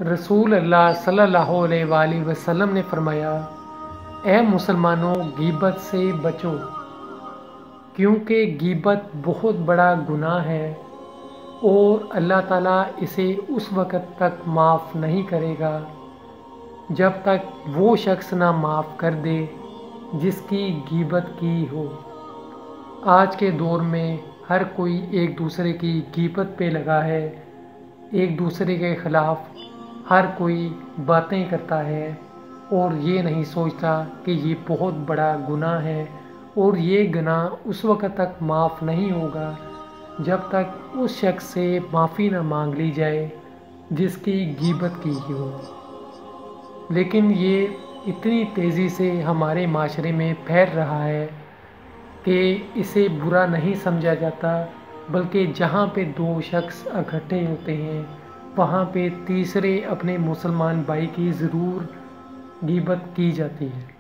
रसूल अल्लाह सल्लल्लाहु अलैहि वसल्लम ने फरमाया, ए मुसलमानों, गीबत से बचो, क्योंकि गीबत बहुत बड़ा गुनाह है और अल्लाह ताला इसे उस वक़्त तक माफ़ नहीं करेगा जब तक वो शख्स ना माफ़ कर दे जिसकी गीबत की हो। आज के दौर में हर कोई एक दूसरे की गीबत पे लगा है, एक दूसरे के ख़िलाफ़ हर कोई बातें करता है और ये नहीं सोचता कि ये बहुत बड़ा गुनाह है और ये गुनाह उस वक़्त तक माफ़ नहीं होगा जब तक उस शख्स से माफ़ी ना मांग ली जाए जिसकी गीबत की हो। लेकिन ये इतनी तेज़ी से हमारे माशरे में फैल रहा है कि इसे बुरा नहीं समझा जाता, बल्कि जहाँ पे दो शख्स इकट्ठे होते हैं वहाँ पे तीसरे अपने मुसलमान भाई की ज़रूर गीबत की जाती है।